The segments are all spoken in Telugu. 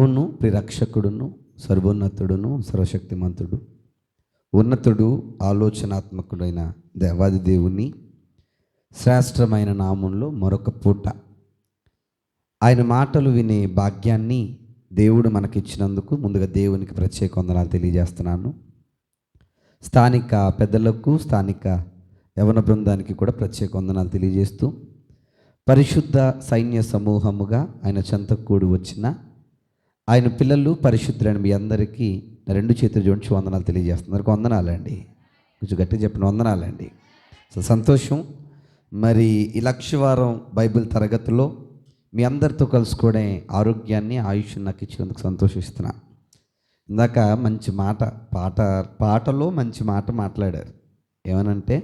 ప్రభువును ప్రిరక్షకుడును సర్వోన్నతుడును సర్వశక్తిమంతుడు ఉన్నతుడు ఆలోచనాత్మకుడైన దేవాది దేవుని శ్రేష్టమైన నామంలో మరొక పూట ఆయన మాటలు వినే భాగ్యాన్ని దేవుడు మనకిచ్చినందుకు ముందుగా దేవునికి ప్రత్యేక వందనాలు తెలియజేస్తున్నాను. స్థానిక పెద్దలకు స్థానిక యవన బృందానికి కూడా ప్రత్యేక వందనాలు తెలియజేస్తూ పరిశుద్ధ సైన్య సమూహముగా ఆయన చెంతకు కూడి వచ్చిన ఆయన పిల్లలు పరిశుద్ధులైన మీ అందరికీ రెండు చేతులు జోడించి వందనాలు తెలియజేస్తున్నారు. వందనాలండి, కొంచెం గట్టిగా చెప్పిన వందనాలండి. సంతోషం. మరి ఈ లక్షవారం బైబిల్ తరగతిలో మీ అందరితో కలుసుకోవడం ఆరోగ్యాన్ని ఆయుష్ నాకు ఇచ్చినందుకు సంతోషిస్తున్నా. ఇందాక మంచి పాటలో మంచి మాట మాట్లాడారు. ఏమనంటే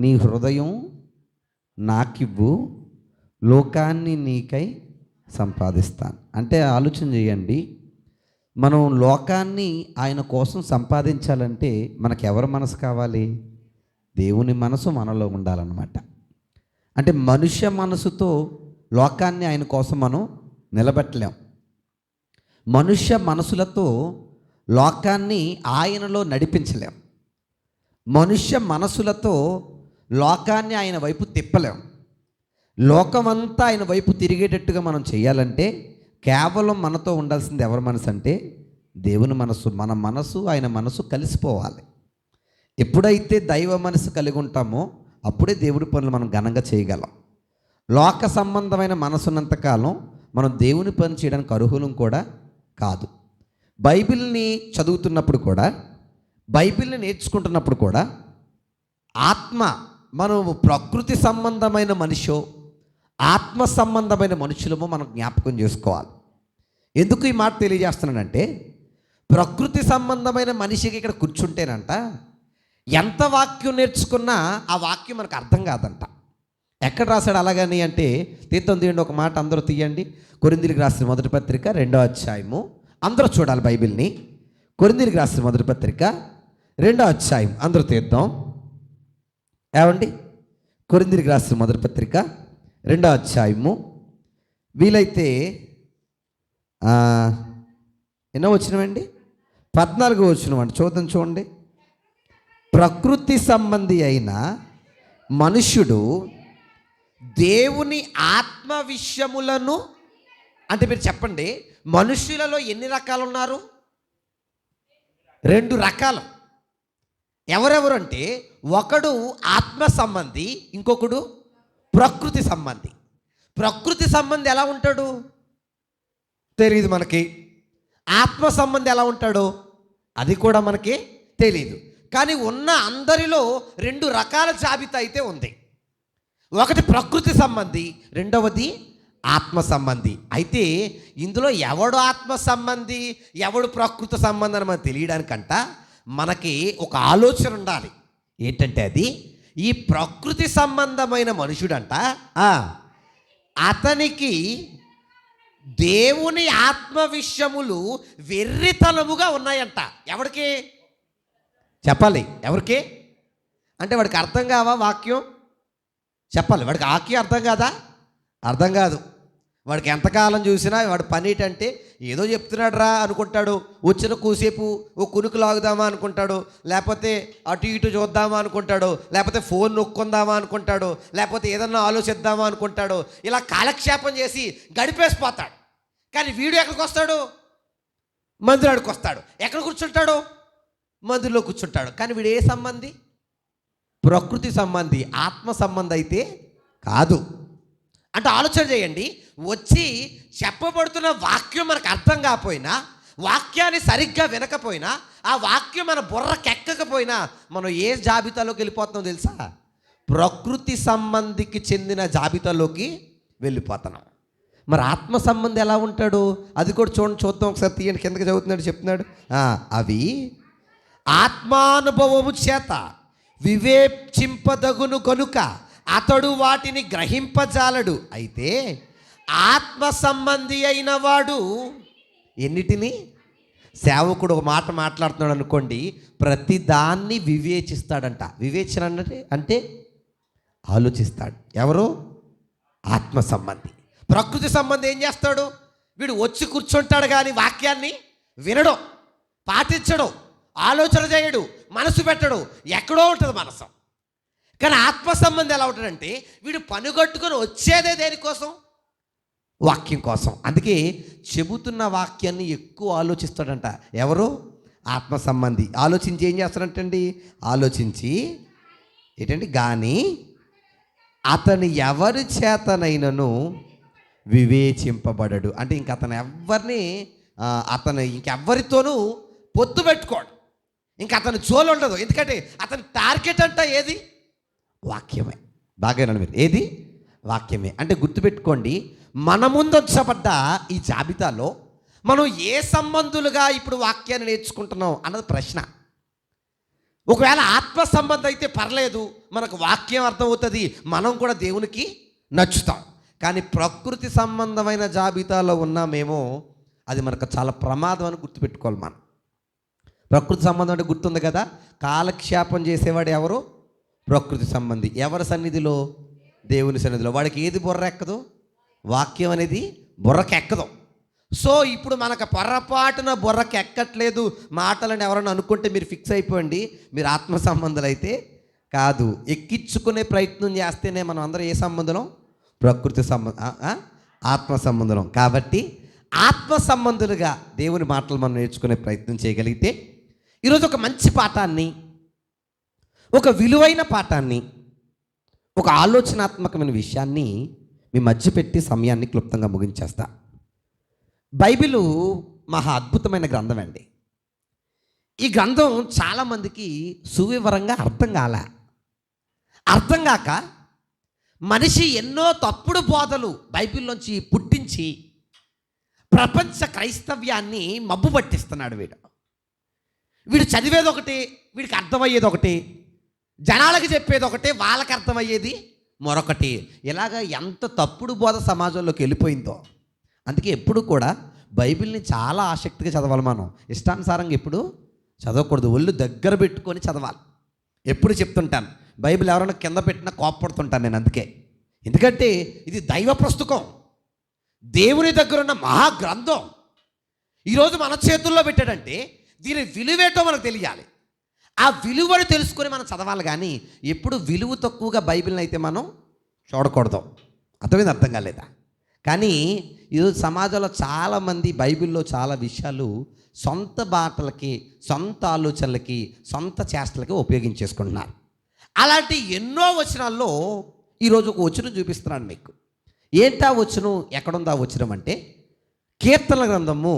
నీ హృదయం నాకివ్వు, లోకాన్ని నీకై సంపాదిస్తాను. అంటే ఆలోచన చేయండి, మనం లోకాన్ని ఆయన కోసం సంపాదించాలంటే మనకు ఎవరి మనసు కావాలి? దేవుని మనసు మనలో ఉండాలన్నమాట. అంటే మనుష్య మనసుతో లోకాన్ని ఆయన కోసం మనం నిలబెట్టలేం. మనుష్య మనసులతో లోకాన్ని ఆయనలో నడిపించలేం. మనుష్య మనసులతో లోకాన్ని ఆయన వైపు తిప్పలేం. లోకమంతా ఆయన వైపు తిరిగేటట్టుగా మనం చేయాలంటే కేవలం మనతో ఉండాల్సింది ఎవరి మనసు అంటే దేవుని మనసు. మన మనసు ఆయన మనసు కలిసిపోవాలి. ఎప్పుడైతే దైవ మనసు కలిగి ఉంటామో అప్పుడే దేవుడి పనులు మనం ఘనంగా చేయగలం. లోక సంబంధమైన మనసున్నంతకాలం మనం దేవుని పని చేయడానికి అర్హులం కూడా కాదు. బైబిల్ని చదువుతున్నప్పుడు కూడా, బైబిల్ని నేర్చుకుంటున్నప్పుడు కూడా మనం ప్రకృతి సంబంధమైన మనిషో ఆత్మ సంబంధమైన మనుషులమో మనం జ్ఞాపకం చేసుకోవాలి. ఎందుకు ఈ మాట తెలియజేస్తున్నానంటే, ప్రకృతి సంబంధమైన మనిషికి ఇక్కడ కూర్చుంటేనంట ఎంత వాక్యం నేర్చుకున్నా ఆ వాక్యం మనకు అర్థం కాదంట. ఎక్కడ రాశాడు అలాగని అంటే, తీర్థం తీయండి, ఒక మాట అందరూ తీయండి. కొరింథీయులకు రాసిన మొదటి పత్రిక 2వ అధ్యాయము, అందరూ చూడాలి బైబిల్ని. కొరింథీయులకు రాసిన మొదటి పత్రిక 2వ అధ్యాయం అందరూ తీద్దాం. ఏమండి, కొరింథీయులకు రాసిన మొదటి పత్రిక 2వ అధ్యాయము, వీలైతే ఎన్నో వచ్చినవండి? 14వ వచనం అండి, చూడండి. ప్రకృతి సంబంధి అయిన మనుష్యుడు దేవుని ఆత్మ విషయములను, అంటే మీరు చెప్పండి, మనుష్యులలో ఎన్ని రకాలు ఉన్నారు? 2 రకాలు. ఎవరెవరు అంటే, ఒకడు ఆత్మ సంబంధి, ఇంకొకడు ప్రకృతి సంబంధి. ప్రకృతి సంబంధి ఎలా ఉంటాడు తెలియదు మనకి. ఆత్మ సంబంధి ఎలా ఉంటాడో అది కూడా మనకి తెలియదు. కానీ ఉన్న అందరిలో 2 రకాల జాబితా అయితే ఉంది. ఒకటి ప్రకృతి సంబంధి, రెండవది ఆత్మ సంబంధి. అయితే ఇందులో ఎవడు ఆత్మ సంబంధి ఎవడు ప్రకృతి సంబంధి అని మనకు తెలియడానికంట మనకి ఒక ఆలోచన ఉండాలి. ఏంటంటే అది ఈ ప్రకృతి సంబంధమైన మనుషుడంట అతనికి దేవుని ఆత్మ విషయములు వెర్రితనముగా ఉన్నాయంట. ఎవరికి చెప్పాలి? ఎవరికి అంటే వాడికి అర్థం కావా వాక్యం? చెప్పాలి. వాడికి వాక్యం అర్థం కాదా? అర్థం కాదు. వాడికి ఎంతకాలం చూసినా వాడు పని ఏంటంటే ఏదో చెప్తున్నాడు రా అనుకుంటాడు. వచ్చిన కూసేపు ఓ కునుకు లాగుదామా అనుకుంటాడు, లేకపోతే అటు ఇటు చూద్దామా అనుకుంటాడు, లేకపోతే ఫోన్ నొక్కుందామా అనుకుంటాడు, లేకపోతే ఏదన్నా ఆలోచిద్దామా అనుకుంటాడు. ఇలా కాలక్షేపం చేసి గడిపేసిపోతాడు. కానీ వీడు ఎక్కడికి వస్తాడు? మందిరాడికి వస్తాడు. ఎక్కడ కూర్చుంటాడు? మందిరంలో కూర్చుంటాడు. కానీ వీడు ఏ సంబంధి? ప్రకృతి సంబంధి. ఆత్మ సంబంధి అయితే కాదు. అంటే ఆలోచన చేయండి, వచ్చి చెప్పబడుతున్న వాక్యం మనకు అర్థం కాకపోయినా, వాక్యాన్ని సరిగ్గా వినకపోయినా, ఆ వాక్యం మన బుర్రకెక్కకపోయినా మనం ఏ జాబితాలోకి వెళ్ళిపోతున్నాం తెలుసా? ప్రకృతి సంబంధికి చెందిన జాబితాలోకి వెళ్ళిపోతున్నాం. మరి ఆత్మ సంబంధి ఎలా ఉంటాడు? అది కూడా చూద్దాం ఒకసారి. తీయండి, కిందకి చదువుతున్నాడు, చెప్తున్నాడు. అవి ఆత్మానుభవము చేత వివేచింపదగును కనుక అతడు వాటిని గ్రహింపజాలడు. అయితే ఆత్మ సంబంధి అయిన వాడు ఎన్నిటిని? సేవకుడు ఒక మాట మాట్లాడుతున్నాడు అనుకోండి, ప్రతిదాన్ని వివేచిస్తాడంట. వివేచన అంటే ఆలోచిస్తాడు. ఎవరు? ఆత్మ సంబంధి. ప్రకృతి సంబంధి ఏం చేస్తాడు? వీడు వచ్చి కూర్చుంటాడు కానీ వాక్యాన్ని వినడం, పాటించడం, ఆలోచన చేయడు, మనసు పెట్టడు, ఎక్కడో ఉంటుంది మనసు. కానీ ఆత్మ సంబంధం ఎలా ఉంటుందంటే వీడు పనిగట్టుకొని వచ్చేదే దేనికోసం? వాక్యం కోసం. అందుకే చెబుతున్న వాక్యాన్ని ఎక్కువ ఆలోచిస్తాడంట. ఎవరు? ఆత్మ సంబంధి. ఆలోచించి ఏం చేస్తాడంటండి? ఆలోచించి ఏంటండి? కానీ అతని ఎవరి చేతనైనను వివేచింపబడడు. అంటే ఇంక అతను ఇంకెవ్వరితోనూ పొత్తు పెట్టుకోడు, ఇంక అతను జోలు ఉండదు. ఎందుకంటే అతని టార్గెట్ అంట ఏది? వాక్యమే. బాగా మీరు, ఏది? వాక్యమే. అంటే గుర్తుపెట్టుకోండి, మన ముందు వచ్చబడ్డ ఈ జాబితాలో మనం ఏ సంబంధులుగా ఇప్పుడు వాక్యాన్ని నేర్చుకుంటున్నాం అన్నది ప్రశ్న. ఒకవేళ ఆత్మ సంబంధం అయితే పర్లేదు, మనకు వాక్యం అర్థమవుతుంది, మనం కూడా దేవునికి నచ్చుతాం. కానీ ప్రకృతి సంబంధమైన జాబితాలో ఉన్నామేమో, అది మనకు చాలా ప్రమాదం అని గుర్తుపెట్టుకోవాలి. మనం ప్రకృతి సంబంధం అంటే గుర్తుంది కదా, కాలక్షేపం చేసేవాడు ఎవరు? ప్రకృతి సంబంధి. ఎవరి సన్నిధిలో? దేవుని సన్నిధిలో. వాడికి ఏది బుర్ర ఎక్కదు? వాక్యం అనేది బుర్రకెక్కదు. సో ఇప్పుడు మనకు పొరపాటున బుర్రకి ఎక్కట్లేదు మాటలని ఎవరైనా అనుకుంటే మీరు ఫిక్స్ అయిపోండి, మీరు ఆత్మ సంబంధాలు అయితే కాదు. ఎక్కించుకునే ప్రయత్నం చేస్తేనే మనం అందరం ఏ సంబంధం? ప్రకృతి సంబంధం, ఆత్మ సంబంధం. కాబట్టి ఆత్మ సంబంధులుగా దేవుని మాటలు మనం నేర్చుకునే ప్రయత్నం చేయగలిగితే ఈరోజు ఒక మంచి పాఠాన్ని, ఒక విలువైన పాఠాన్ని, ఒక ఆలోచనాత్మకమైన విషయాన్ని మీ మధ్య పెట్టి సమయాన్ని క్లుప్తంగా ముగించేస్తా. బైబిలు మహా అద్భుతమైన గ్రంథం అండి. ఈ గ్రంథం చాలామందికి సువివరంగా అర్థం కాక మనిషి ఎన్నో తప్పుడు బోధలు బైబిల్లోంచి పుట్టించి ప్రపంచ క్రైస్తవ్యాన్ని మబ్బు పట్టిస్తున్నాడు. వీడు చదివేది ఒకటి, వీడికి అర్థమయ్యేది ఒకటి, జనాలకు చెప్పేది ఒకటి, వాళ్ళకి అర్థమయ్యేది మరొకటి. ఇలాగ ఎంత తప్పుడు బోధ సమాజంలోకి వెళ్ళిపోయిందో. అందుకే ఎప్పుడు కూడా బైబిల్ని చాలా ఆసక్తిగా చదవాలి. మనం ఇష్టానుసారంగా ఎప్పుడు చదవకూడదు, ఒళ్ళు దగ్గర పెట్టుకొని చదవాలి. ఎప్పుడు చెప్తుంటాను, బైబిల్ ఎవరైనా కింద పెట్టినా కోపడుతుంటాను నేను. ఎందుకంటే ఇది దైవ పుస్తకం, దేవుని దగ్గర ఉన్న మహాగ్రంథం. ఈరోజు మన చేతుల్లో పెట్టాడంటే దీని విలువేటో మనకు తెలియాలి. ఆ విలువను తెలుసుకొని మనం చదవాలి. కానీ ఎప్పుడు విలువ తక్కువగా బైబిల్ని అయితే మనం చూడకూడదు. అర్థం కాలేదా? కానీ ఈరోజు సమాజంలో చాలామంది బైబిల్లో చాలా విషయాలు సొంత బాటలకి, సొంత ఆలోచనలకి, సొంత చేష్టలకి ఉపయోగించేసుకుంటున్నారు. అలాంటి ఎన్నో వచనాల్లో ఈరోజు ఒక వచనం చూపిస్తున్నాను మీకు. ఏంటా వచనం? ఎక్కడుందా వచనం అంటే కీర్తనల గ్రంథము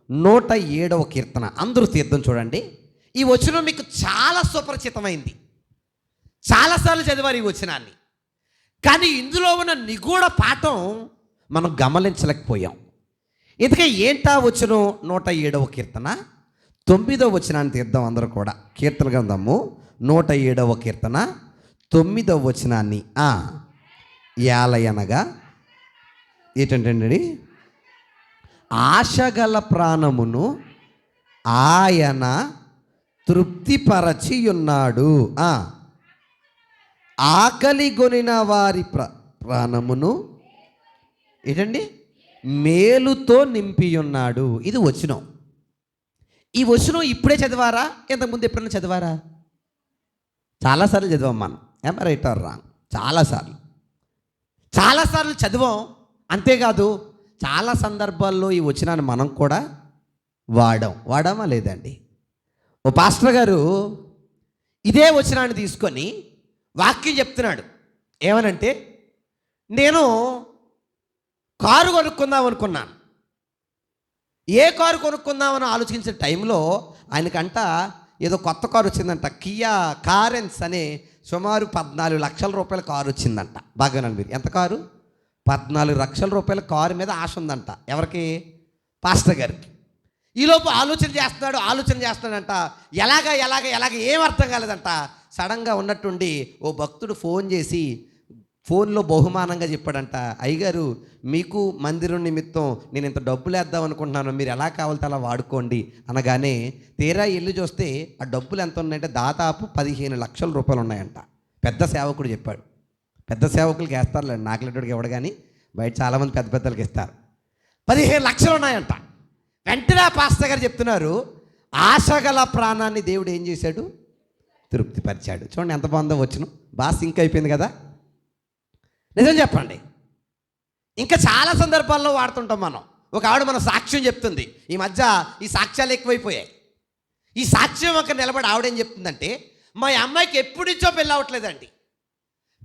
107వ కీర్తన. అందరూ తీర్థం చూడండి. ఈ వచనం మీకు చాలా సుపరిచితమైంది, చాలాసార్లు చదివారు ఈ వచనాన్ని. కానీ ఇందులో ఉన్న నిగూఢ పాఠం మనం గమనించలేకపోయాం. ఎందుకంటే ఏంటా వచనం? 107వ కీర్తన 9వ వచనాన్ని తీద్దాం అందరూ కూడా. కీర్తన గ్రంథము 107వ కీర్తన 9వ వచనాన్ని యాలయనగా ఏంటంటే, ఆశగల ప్రాణమును ఆయన తృప్తిపరచి ఉన్నాడు, ఆకలిగొనిన వారి ప్రాణమును ఏంటండి మేలుతో నింపి ఉన్నాడు. ఇది వచనం. ఈ వచనం ఇప్పుడే చదివారా? ఇంతకుముందు ఎప్పుడైనా చదివారా? చాలాసార్లు చదివాం మనం. Right are wrong? చాలాసార్లు చదివాం. అంతేకాదు చాలా సందర్భాల్లో ఈ వచనాన్ని మనం కూడా వాడామా లేదండి? ఓ పాస్టర్ గారు ఇదే వచనాన్ని తీసుకొని వాక్యం చెప్తున్నాడు. ఏమనంటే, నేను కారు కొనుక్కుందాం అనుకున్నాను. ఏ కారు కొనుక్కుందామని ఆలోచించే టైంలో ఆయనకంట ఏదో కొత్త కారు వచ్చిందంట. కియా కారెన్స్ అనే సుమారు 14 లక్షల రూపాయల కారు వచ్చిందంట. బాగానండి మీరు, ఎంత కారు? 14 లక్షల రూపాయల కారు మీద ఆశ ఉందంట. ఎవరికి? పాస్టర్ గారికి. ఈలోపు ఆలోచన చేస్తున్నాడంట. ఎలాగ ఏం అర్థం కాలేదంట. సడన్గా ఉన్నట్టుండి ఓ భక్తుడు ఫోన్ చేసి ఫోన్లో బహుమానంగా చెప్పాడంట, అయ్యగారు మీకు మందిరం నిమిత్తం నేను ఇంత డబ్బులు వేద్దాం అనుకుంటున్నాను, మీరు ఎలా కావాలితే అలా వాడుకోండి అనగానే తీరా వెళ్ళి చూస్తే ఆ డబ్బులు ఎంత ఉన్నాయంటే దాదాపు 15 లక్షల రూపాయలు ఉన్నాయంట. పెద్ద సేవకుడు చెప్పాడు. పెద్ద సేవకులకి వేస్తారులేండి, నాకులెట్టుడికి ఇవ్వడు, కానీ బయట చాలామంది పెద్దలకి ఇస్తారు. 15 లక్షలు ఉన్నాయంట. వెంటనే ఆ పాస్టర్ గారు చెప్తున్నారు, ఆశగల ప్రాణాన్ని దేవుడు ఏం చేశాడు? తృప్తిపరిచాడు. చూడండి ఎంత బాగుందో వచ్చును, బాగా సింక్ అయిపోయింది కదా. నిజం చెప్పండి, ఇంకా చాలా సందర్భాల్లో వాడుతుంటాం మనం. ఒక ఆవిడ మన సాక్ష్యం చెప్తుంది. ఈ మధ్య ఈ సాక్ష్యాలు ఎక్కువైపోయాయి. ఈ సాక్ష్యం ఒక నిలబడి ఆవిడేం చెప్తుందంటే, మా అమ్మాయికి ఎప్పటి నుంచో పెళ్ళి అవ్వట్లేదండి.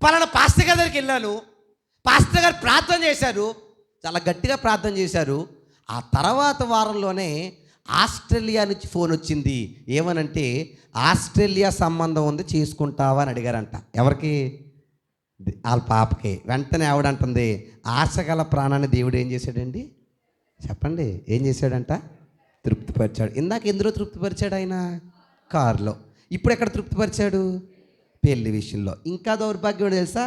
పలానా పాస్టర్ గారి దగ్గరికి వెళ్ళాను, పాస్టర్ గారు ప్రార్థన చేశారు, చాలా గట్టిగా ప్రార్థన చేశారు. ఆ తర్వాత వారంలోనే ఆస్ట్రేలియా నుంచి ఫోన్ వచ్చింది. ఏమనంటే, ఆస్ట్రేలియా సంబంధం ఉంది, చేసుకుంటావా అని అడిగారంట. ఎవరికి? వాళ్ళ పాపకి. వెంటనే ఆవిడంటుంది, ఆశగల ప్రాణాన్ని దేవుడు ఏం చేశాడండి? చెప్పండి, ఏం చేశాడంట? తృప్తిపరిచాడు. ఇందాక ఎందులో తృప్తిపరిచాడు ఆయన? కారులో. ఇప్పుడు ఎక్కడ తృప్తిపరిచాడు? పెళ్లి విషయంలో. ఇంకా దౌర్భాగ్యం తెలుసా,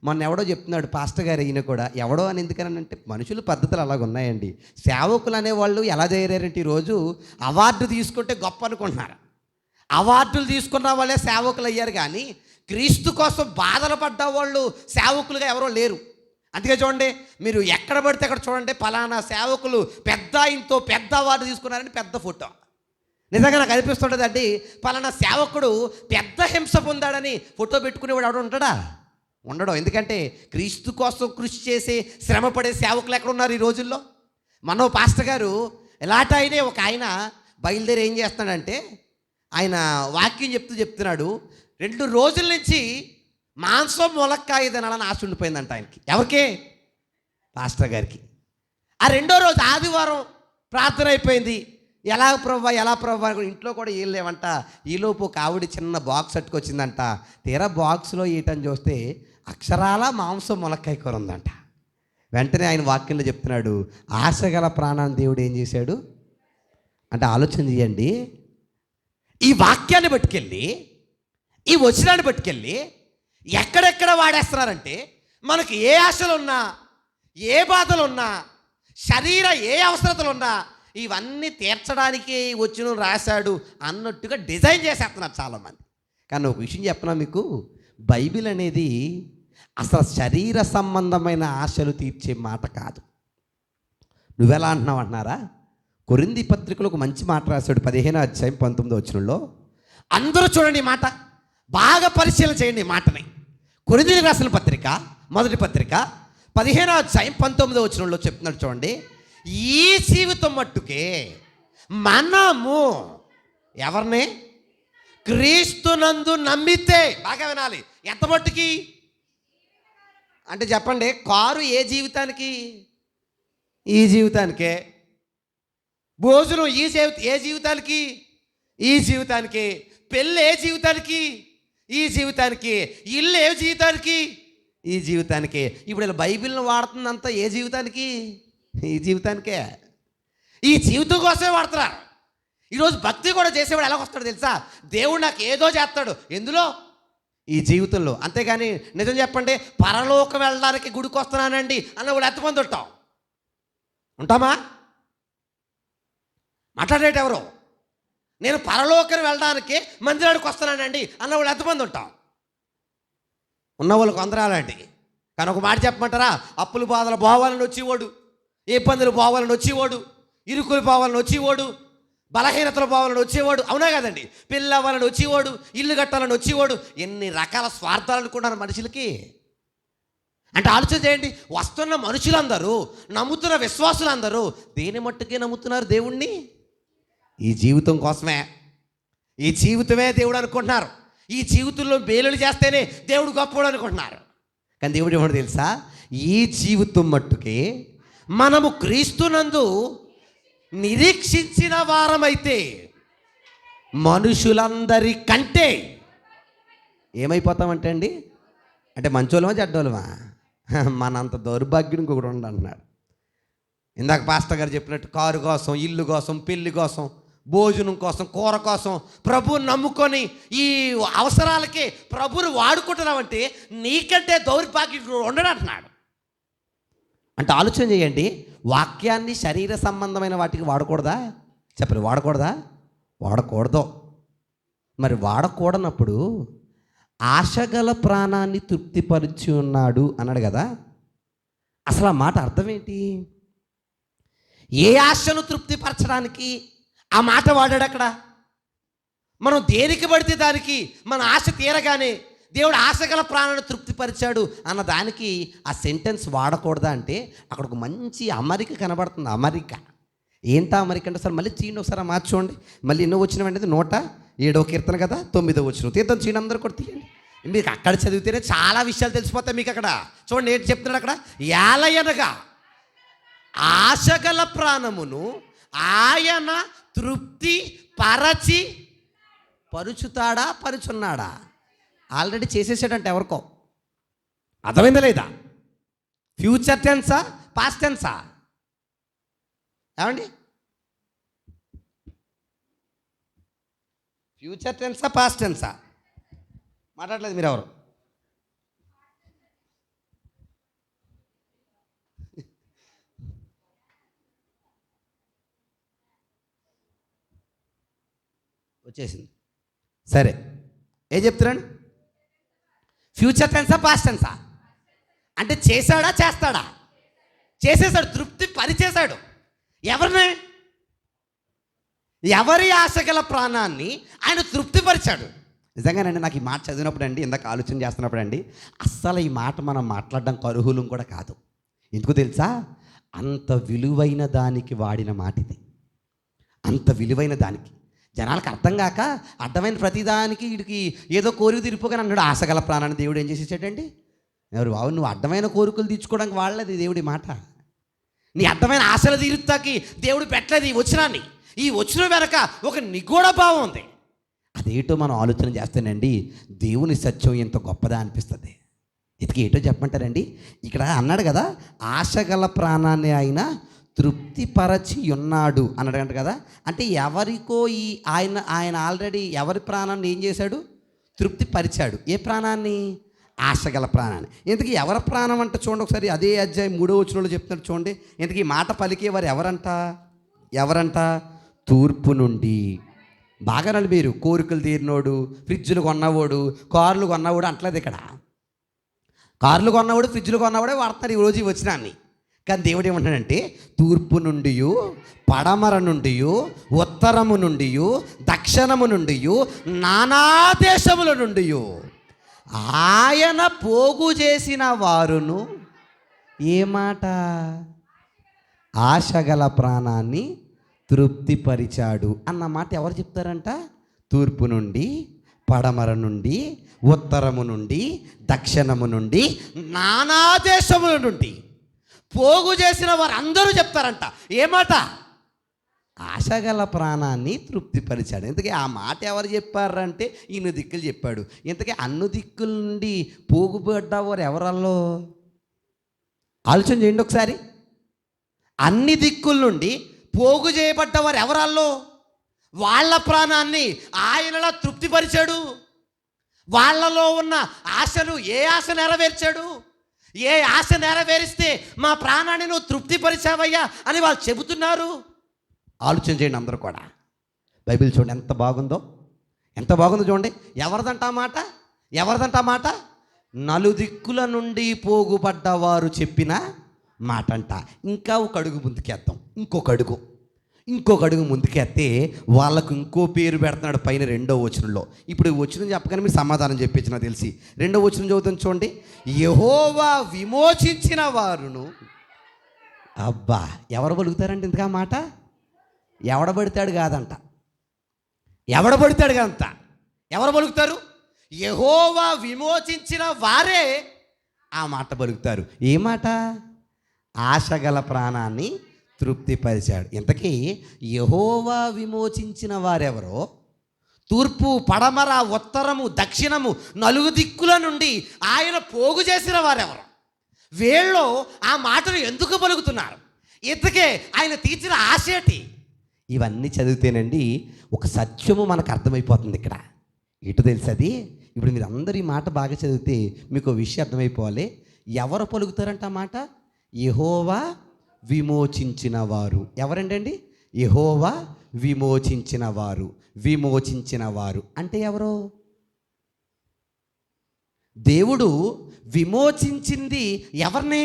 మొన్న ఎవడో చెప్తున్నాడు, పాస్టర్ గారు ఈయన కూడా. ఎవడో అని ఎందుకనంటే, మనుషుల పద్ధతులు అలాగ ఉన్నాయండి. సేవకులు అనేవాళ్ళు ఎలా తయారంటే, ఈరోజు అవార్డు తీసుకుంటే గొప్ప అనుకుంటున్నారు. అవార్డులు తీసుకున్న వాళ్ళే సేవకులు అయ్యారు, కానీ క్రీస్తు కోసం బాధలు పడ్డ వాళ్ళు సేవకులుగా ఎవరో లేరు. అందుకే చూడండి, మీరు ఎక్కడ పడితే అక్కడ చూడండి, పలానా సేవకులు పెద్ద ఆయనతో పెద్ద అవార్డు తీసుకున్నారని పెద్ద ఫోటో. నిజంగా నాకు అనిపిస్తుంటుంది అండి, పలానా సేవకుడు పెద్ద హింస పొందాడని ఫోటో పెట్టుకునేవాడు ఎవడు ఉంటాడా? ఉండడం. ఎందుకంటే క్రీస్తు కోసం కృషి చేసి శ్రమపడే సేవకులు ఎక్కడ ఉన్నారు ఈ రోజుల్లో? మనో పాస్టర్ గారు ఎలాంటి ఆయనే ఒక ఆయన బయలుదేరి ఏం చేస్తున్నాడంటే, ఆయన వాక్యం చెప్తున్నాడు, 2 రోజుల నుంచి మాంసం ములక్కాయ తినాలని ఆశ ఉండిపోయిందంట ఆయనకి. ఎవరికి? పాస్టర్ గారికి. ఆ 2వ రోజు ఆదివారం ప్రార్థన అయిపోయింది. ఎలా ప్రభా ఇంట్లో కూడా ఏం లేవంట. ఈలోపు ఒక ఆవిడ చిన్న బాక్స్ అట్టుకొచ్చిందంట. తీరా బాక్స్లో ఏటని చూస్తే అక్షరాల మాంసం ములక్కాయ కూర ఉందంట. వెంటనే ఆయన వాక్యంలో చెప్తున్నాడు, ఆశగల ప్రాణాన్ని దేవుడు ఏం చేశాడు అంటే, ఆలోచన చేయండి. ఈ వాక్యాన్ని పట్టుకెళ్ళి, ఈ వచనాన్ని పట్టుకెళ్ళి ఎక్కడెక్కడ వాడేస్తున్నారంటే, మనకి ఏ ఆశలున్నా, ఏ బాధలున్నా, శరీర ఏ అవసరతలున్నా ఇవన్నీ తీర్చడానికి వచ్చిన రాశాడు అన్నట్టుగా డిజైన్ చేసేస్తున్నారు చాలామంది. కానీ ఒక విషయం చెప్పనా మీకు, బైబిల్ అనేది అసలు శరీర సంబంధమైన ఆశలు తీర్చే మాట కాదు. నువ్వెలా అంటున్నావు అంటున్నారా? కొరింథీ పత్రికలో ఒక మంచి మాట రాశాడు, 15వ అధ్యాయం 19వ వచనంలో. అందరూ చూడండి ఈ మాట, బాగా పరిశీలన చేయండి ఈ మాటని. కొరింథీయులకు రాసిన పత్రిక, మొదటి పత్రిక 15వ అధ్యాయం 19వ వచనంలో చెప్తున్నాడు చూడండి. ఈ జీవితం మట్టుకే మనము ఎవరిని? క్రీస్తునందు నమ్మితే. బాగా వినాలి, ఎంత మట్టుకి అంటే చెప్పండి. కారు ఏ జీవితానికి? ఈ జీవితానికే. భోజనం ఏ జీవితానికి? ఈ జీవితానికి. పెళ్ళి ఏ జీవితానికి? ఈ జీవితానికి. ఇల్లు ఏ జీవితానికి? ఈ జీవితానికి. ఇప్పుడు ఇలా బైబిల్ని వాడుతుందంతా ఏ జీవితానికి? ఈ జీవితానికే. ఈ జీవితం కోసమే వాడుతున్నారు. ఈరోజు భక్తి కూడా చేసేవాడు ఎలా వస్తాడు తెలుసా? దేవుడు నాకు ఏదో చేస్తాడు. ఎందులో? ఈ జీవితంలో. అంతేగాని నిజం చెప్పండి, పరలోకం వెళ్ళడానికి గుడికి వస్తున్నానండి అన్నవాడు ఎంతమంది ఉంటామా? మాట్లాడేటి ఎవరు? నేను పరలోకం వెళ్ళడానికి మందిరానికి వస్తున్నానండి అన్నవాళ్ళు ఎంతమంది ఉంటాం? ఉన్నవాళ్ళకు అందరాలండి. కానీ ఒక మాట చెప్పమంటారా? అప్పులు బాధలు పోవాలని వచ్చేవాడు, ఇబ్బందులు పోవాలని వచ్చేవాడు, ఇరుకులు పోవాలని వచ్చేవాడు, బలహీనతలు పోవాలని వచ్చేవాడు, అవునా కదండి? పెళ్ళి అవ్వాలని వచ్చేవాడు, ఇల్లు కట్టాలని వచ్చేవాడు. ఎన్ని రకాల స్వార్థాలు అనుకున్నారు మనుషులకి. అంటే ఆలోచన చేయండి, వస్తున్న మనుషులందరూ, నమ్ముతున్న విశ్వాసులందరూ దేని మట్టుకే నమ్ముతున్నారు? దేవుణ్ణి. ఈ జీవితం కోసమే, ఈ జీవితమే దేవుడు అనుకుంటున్నారు. ఈ జీవితంలో మేలులు చేస్తేనే దేవుడు గొప్పవాడు అనుకుంటున్నారు. కానీ దేవుడు ఏమో తెలుసా? ఈ జీవితం మట్టుకే మనము క్రీస్తునందు నిరీక్షించిన వారమైతే మనుషులందరికంటే ఏమైపోతామంటే అండి, అంటే మంచోళ్ళమా చెడ్డోళ్ళమా? మనంత దౌర్భాగ్యం ఇంకొకటి ఉండంటున్నాడు. ఇందాక పాస్టర్ గారు చెప్పినట్టు కారు కోసం, ఇల్లు కోసం, పెళ్లి కోసం, భోజనం కోసం, కూర కోసం ప్రభువుని నమ్ముకొని ఈ అవసరాలకి ప్రభువుని వాడుకుంటున్నామంటే నీకంటే దౌర్భాగ్యం ఉండడు అంటున్నాడు. అంటే ఆలోచన చేయండి, వాక్యాన్ని శరీర సంబంధమైన వాటికి వాడకూడదా? చెప్పండి, వాడకూడదా? వాడకూడదు. మరి వాడకూడనప్పుడు ఆశగల ప్రాణాన్ని తృప్తిపరిచి ఉన్నాడు అన్నాడు కదా. అసలు ఆ మాట అర్థం ఏంటి? ఏ ఆశను తృప్తిపరచడానికి ఆ మాట వాడాడు అక్కడ? మనం దేనికి పడితే దానికి మన ఆశ తీరగానే దేవుడు ఆశగల ప్రాణాన్ని తృప్తిపరిచాడు అన్న దానికి ఆ సెంటెన్స్ వాడకూడదా అంటే అక్కడ ఒక మంచి అమరిక కనబడుతుంది. అమరిక ఏంటా అమరిక అంటే, సార్ మళ్ళీ చీయండి ఒకసారి మార్చోండి. మళ్ళీ ఎన్నో వచ్చిన వెంటనే 107వ కీర్తన కదా, 9వ వచనం తీద్దాం. చీయండి, అందరూ కూడా తీయండి. మీకు అక్కడ చదివితేనే చాలా విషయాలు తెలిసిపోతాయి మీకు. అక్కడ చూడండి ఏంటి చెప్తున్నాడు అక్కడ. ఏలయనగా ఆశగల ప్రాణమును ఆయన తృప్తి పరుచుతాడా పరుచున్నాడా? ఆల్రెడీ చేసేసాడంట ఎవరికో. అర్థమైందా లేదా? ఫ్యూచర్ టెన్సా పాస్ట్ టెన్సా? ఏమండి, ఫ్యూచర్ టెన్సా పాస్ట్ టెన్సా? మాట్లాడలేదు మీరు ఎవరు? వచ్చేసింది. సరే, ఏం చెప్తున్నాను? ఫ్యూచర్ టెన్సా పాస్ట్ టెన్సా? అంటే చేశాడా చేస్తాడా? చేసేసాడు, తృప్తి పరిచేశాడు. ఎవరిని? ఎవరి ఆశగల ప్రాణాన్ని ఆయన తృప్తిపరిచాడు. నిజంగానండి, నాకు ఈ మాట చదివినప్పుడు అండి, ఇందాక ఆలోచన చేస్తున్నప్పుడు అండి, అస్సలు ఈ మాట మనం మాట్లాడడం అర్హులం కూడా కాదు. ఎందుకు తెలుసా? అంత విలువైన దానికి వాడిన మాట ఇది. అంత విలువైన దానికి జనాలకు అర్థం కాక అర్థమైన ప్రతిదానికి వీడికి ఏదో కోరిక తీరిపోగానే అన్నాడు ఆశగల ప్రాణాన్ని. దేవుడు ఏం చేసేసాడండి? ఎవరు బాబు, నువ్వు అడ్డమైన కోరికలు తీర్చుకోవడానికి వాడలేదు దేవుడి మాట. నీ అడ్డమైన ఆశలు తీరుతాకి దేవుడు పెట్టలేదు ఈ వచనాన్ని. ఈ వచనం వెనక ఒక నిగూఢ భావం ఉంది. అదేటో మనం ఆలోచన చేస్తేనండి దేవుని సత్యం ఎంత గొప్పదా అనిపిస్తుంది. ఇదికి ఏటో చెప్పమంటారండి? ఇక్కడ అన్నాడు కదా, ఆశగల ప్రాణాన్ని ఆయన తృప్తిపరచి ఉన్నాడు అన్నాడు కదా. అంటే ఎవరికో ఆయన ఆల్రెడీ ఎవరి ప్రాణాన్ని ఏం చేశాడు? తృప్తిపరిచాడు. ఏ ప్రాణాన్ని? ఆశగల ప్రాణాన్ని. ఇంతకీ ఎవరి ప్రాణం అంటే చూడండి ఒకసారి, అదే అధ్యాయం 3వ వచనంలో చెప్తున్నాడు చూడండి. ఇంతకీ మాట పలికేవారు ఎవరంట? తూర్పు నుండి. బాగా నడిపారు. కోరికలు తీరినోడు, ఫ్రిడ్జ్లు కొన్నవాడు, కార్లు కొన్నవాడు అంటలేదు ఇక్కడ. కార్లు కొన్నవాడు, ఫ్రిడ్జ్లు కొన్నవాడే వాడతారు ఈ రోజు ఈ వచనాన్ని. కానీ దేవుడు ఏమంటాడంటే, తూర్పు నుండి, పడమర నుండి, ఉత్తరము నుండి, దక్షిణము నుండి, నానా దేశముల నుండి ఆయన పోగు చేసిన వారును ఏ మాట? ఆశగల ప్రాణాన్ని తృప్తిపరిచాడు అన్న మాట ఎవరు చెప్తారంట? తూర్పు నుండి, పడమర నుండి, ఉత్తరము నుండి, దక్షిణము నుండి, నానా దేశముల నుండి పోగు చేసిన వారు అందరూ చెప్తారంట. ఏ మాట? ఆశగల ప్రాణాన్ని తృప్తిపరిచాడు. ఇంతకీ ఆ మాట ఎవరు చెప్పారంటే ఇన్ని దిక్కులు చెప్పాడు. ఇంతకీ అన్ని దిక్కుల నుండి పోగుపడ్డవారు ఎవరల్లో? ఆలోచన చేయండి ఒకసారి. అన్ని దిక్కుల నుండి పోగు చేయబడ్డవారు ఎవరల్లో? వాళ్ళ ప్రాణాన్ని ఆయనలా తృప్తిపరిచాడు. వాళ్ళలో ఉన్న ఆశను ఏ ఆశ నెరవేర్చాడు? ఏ ఆశ నెరవేరిస్తే మా ప్రాణాన్ని నువ్వు తృప్తిపరిచావయ్యా అని వాళ్ళు చెబుతున్నారు. ఆలోచన చేయండి అందరూ కూడా. బైబిల్ చూడండి ఎంత బాగుందో చూడండి. ఎవరిదంట మాట? నలుదిక్కుల నుండి పోగుపడ్డవారు చెప్పిన మాట అంట. ఇంకా ఒక అడుగు ముందుకేద్దాం. ఇంకొక అడుగు ముందుకేస్తే వాళ్ళకు ఇంకో పేరు పెడుతున్నాడు పైన 2వ వచనంలో. ఇప్పుడు వచనం చెప్పగానే మీరు సమాధానం చెప్పేసి నాకు తెలిసి 2వ వచనం చదువుతాను చూడండి. యెహోవా విమోచించిన వారును. అబ్బా, ఎవరు పలుకుతారంటే ఇంతగా మాట? ఎవడబడితాడు కాదంట. ఎవరు పలుకుతారు? యెహోవా విమోచించిన వారే ఆ మాట పలుకుతారు. ఏ మాట? ఆశగల ప్రాణాన్ని తృప్తిపరిచాడు. ఇంతకీ యెహోవా విమోచించిన వారెవరో, తూర్పు, పడమర, ఉత్తరము, దక్షిణము, 4 దిక్కుల నుండి ఆయన పోగు చేసిన వారెవరు? వీళ్ళు ఆ మాటలు ఎందుకు పలుకుతున్నారు? ఇంతకే ఆయన తీర్చిన ఆశేటి? ఇవన్నీ చదివితేనండి ఒక సత్యము మనకు అర్థమైపోతుంది ఇక్కడ. ఎటు తెలుసది? ఇప్పుడు మీరు అందరూ ఈ మాట బాగా చదివితే మీకు విషయం అర్థమైపోవాలి. ఎవరు పలుకుతారంట ఆ మాట? యెహోవా విమోచించిన వారు. ఎవరండి? యెహోవా విమోచించిన వారు అంటే ఎవరు? దేవుడు విమోచించింది ఎవరిని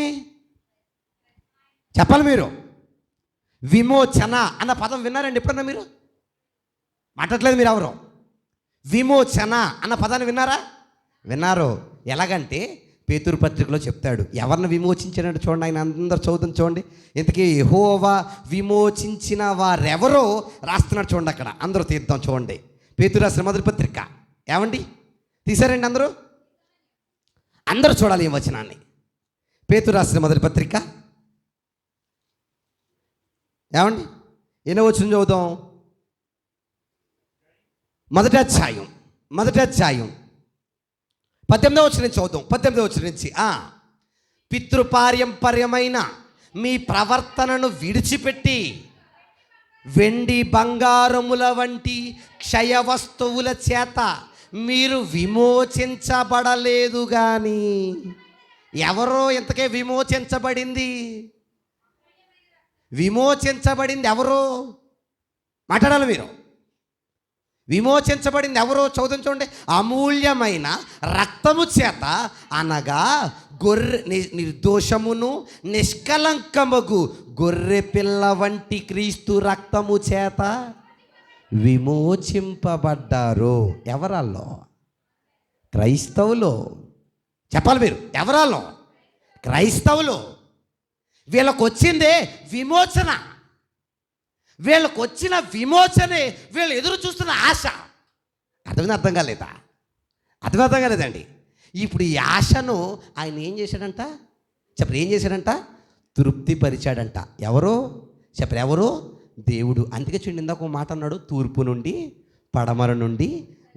చెప్పాలి మీరు? విమోచన అన్న పదం విన్నారండి ఎప్పుడన్నా మీరు? మాట్లాడలేదు మీరు ఎవరు? విమోచన అన్న పదాన్ని విన్నారా? విన్నారు. ఎలాగంటే పేతురు పత్రికలో చెప్తాడు. ఎవరిని విమోచించాడంటే చూడండి, ఆయన అందరు చదువుతుంది చూడండి. ఇంతకీ యెహోవా విమోచించిన వారెవరో రాస్తున్నాడు చూడండి. అక్కడ అందరూ తీద్దాం చూడండి. పేతురు రాసిన మొదటి పత్రిక. ఏమండి తీశారండి అందరూ? అందరూ చూడాలి ఈ వచనాన్ని. పేతురు రాసిన మొదటి పత్రిక ఏమండి ఎన్నో వచనం చదువుతాం? మొదటి అధ్యాయం 18వ వచనం నుంచి చదువుతాం. 18వ వచనం నుంచి పితృపారంపర్యమైన మీ ప్రవర్తనను విడిచిపెట్టి వెండి బంగారముల వంటి క్షయ వస్తువుల చేత మీరు విమోచించబడలేదు కానీ. ఎవరో ఇంతకే విమోచించబడింది? విమోచించబడింది ఎవరో? మాట్లాడాలి మీరు. విమోచించబడింది ఎవరో చూడండి. అమూల్యమైన రక్తము చేత, అనగా నిర్దోషమును నిష్కలంకమగు గొర్రె పిల్ల వంటి క్రీస్తు రక్తము చేత విమోచింపబడ్డారు. ఎవరాల్లో? క్రైస్తవులు. చెప్పాలి మీరు. ఎవరాల్లో? క్రైస్తవులు. వీళ్ళకు వచ్చిందే విమోచన. వీళ్ళకు వచ్చిన విమోచనే వీళ్ళు ఎదురు చూస్తున్న ఆశ. అర్థం కాలేదా? అర్థం కాలేదండి. ఇప్పుడు ఈ ఆశను ఆయన ఏం చేశాడంట? చెప్పరు ఏం చేశాడంట? తృప్తిపరిచాడంట. ఎవరో చెప్పరు? ఎవరో? దేవుడు. అందుకే చూడండి, ఇందాక ఒక మాట అన్నాడు, తూర్పు నుండి పడమర నుండి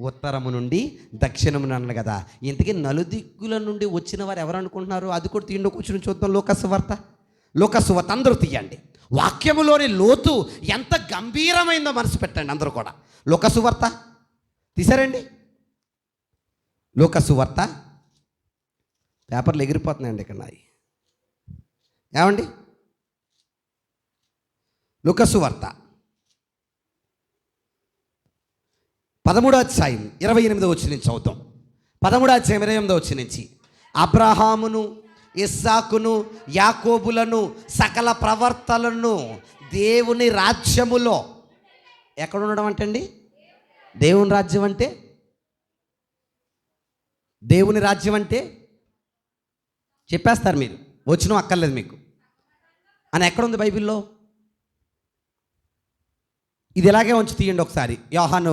ఉత్తరము నుండి దక్షిణము అన్నాడు కదా. ఇంతకీ నలుదిక్కుల నుండి వచ్చిన వారు ఎవరు అనుకుంటున్నారు? అది కూడా తీయండి, కూర్చుని చూద్దాం. లోకసువార్త అందరూ తీయండి. వాక్యములోని లోతు ఎంత గంభీరమైందో మనసు పెట్టండి అందరూ కూడా. లోకసువార్త తీసారండి? లోకసువార్త పేపర్లు ఎగిరిపోతున్నాయండి ఇక్కడ నాయి. ఏమండి? లోకసువార్త 13వ అధ్యాయం 28వ వచనం నుంచి చదువుతాం. 13వ అధ్యాయం 28వ వచనం నుంచి. అబ్రహామును, ఇస్సాకును, యాకోబులను, సకల ప్రవర్తలను దేవుని రాజ్యములో ఎక్కడ ఉండడం అంటండి? దేవుని రాజ్యం అంటే, దేవుని రాజ్యం అంటే చెప్పేస్తారు మీరు, వచనం అక్కర్లేదు మీకు అని. ఎక్కడుంది బైబిల్లో? ఇది ఇలాగే ఉంచి తీయండి ఒకసారి. యోహాను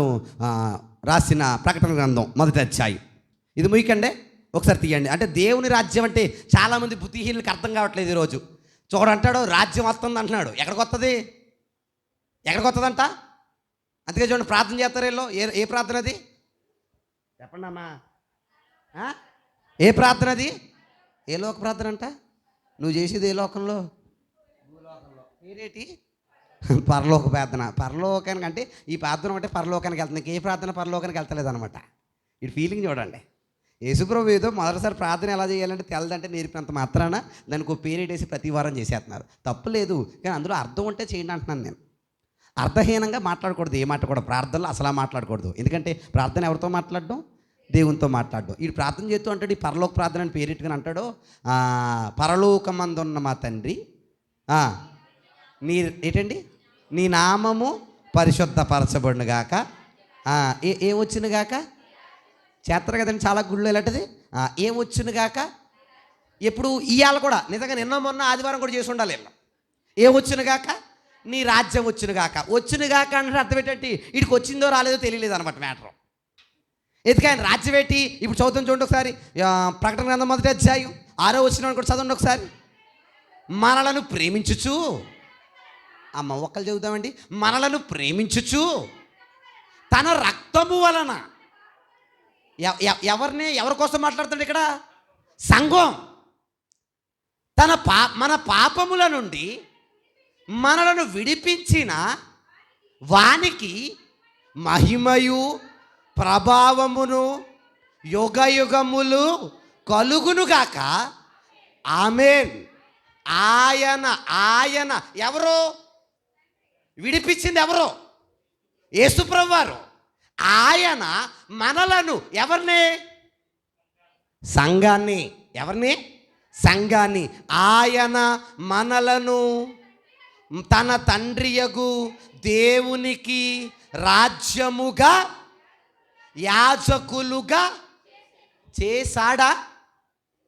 రాసిన ప్రకటన గ్రంథం 1వ అధ్యాయం. ఇది ముయ్యకండి, ఒకసారి తీయండి. అంటే దేవుని రాజ్యం అంటే చాలామంది బుద్ధిహీనులకు అర్థం కావట్లేదు ఈరోజు. చూడంటాడు రాజ్యం వస్తుంది అంటున్నాడు. ఎక్కడికి వస్తుంది? ఎక్కడికి వస్తుందంట? అందుకే చూడండి, ప్రార్థన చేస్తారు వీళ్ళు. ఏ ప్రార్థన అది? చెప్పండి అమ్మా. ఏ ప్రార్థన అది? ఏ లోక ప్రార్థన అంట? నువ్వు చేసేది ఏ లోకంలో? భూలోకంలో. పేరేటి? పరలోక ప్రార్థన. పరలోకానికి అంటే ఈ ప్రార్థన అంటే పరలోకానికి వెళ్తుంది. ఏ ప్రార్థన పరలోకానికి వెళ్తలేదు అనమాట. ఇటు ఫీలింగ్ చూడండి. యేసుప్రభు ఏదో మొదటిసారి ప్రార్థన ఎలా చేయాలంటే తెల్లదంటే నేర్పినంత మాత్రాన దానికి ఒక పేరేటేసి ప్రతి వారం చేసేస్తున్నారు. తప్పు లేదు, కానీ అందులో అర్థం ఉంటే చేయండి అంటున్నాను నేను. అర్థహీనంగా మాట్లాడకూడదు. ఏ మాట కూడా ప్రార్థనలో అసలు మాట్లాడకూడదు. ఎందుకంటే ప్రార్థన ఎవరితో మాట్లాడడం? దేవునితో మాట్లాడడం. ఈ ప్రార్థన చేస్తూ అంటాడు, ఈ పరలోక ప్రార్థన అని పేరెట్టుకుని అంటాడు, పరలోకమందున్న మా తండ్రి నీ ఏంటండి నీ నామము పరిశుద్ధపరచబడును గాక. ఏ వచ్చిన గాక చేస్తారు కదండి చాలా గుళ్ళు ఇలాంటిది. ఏం వచ్చును గాక. ఎప్పుడు ఇవాళ కూడా నిజంగా నిన్న మొన్న ఆదివారం కూడా చేసి ఉండాలి. ఏం వచ్చును గాక? నీ రాజ్యం వచ్చును గాక. వచ్చును గాక అంటే అర్థం ఏంటంటే వీడికి వచ్చిందో రాలేదో తెలియలేదు అనమాట మ్యాటర్. ఎందుకు ఆయన రాజ్యం ఏంటి? ఇప్పుడు చదువుతాం చూడండి ఒకసారి. ప్రకటన గ్రంథం 1వ అధ్యాయం 6వ వచనం కూడా చదవండి ఒకసారి. మనలను ప్రేమించుచు, అమ్మ ఒక్కళ్ళు చదువుతామండి. మనలను ప్రేమించుచు తన రక్తము వలన. ఎవరి కోసం మాట్లాడుతాడు ఇక్కడ? సంఘం. మన పాపముల నుండి మనలను విడిపించిన వానికి మహిమయు ప్రభావమును యుగయుగములు కలుగునుగాక. ఆమేన్. ఆయన ఎవరో విడిపించింది? ఎవరో? యేసుప్రభు వారు. ఆయన మనలను, ఎవరిని? సంఘాన్ని. ఎవరిని? సంఘాన్ని. ఆయన మనలను తన తండ్రియగు దేవునికి రాజ్యముగా యాజకులుగా చేశాడా?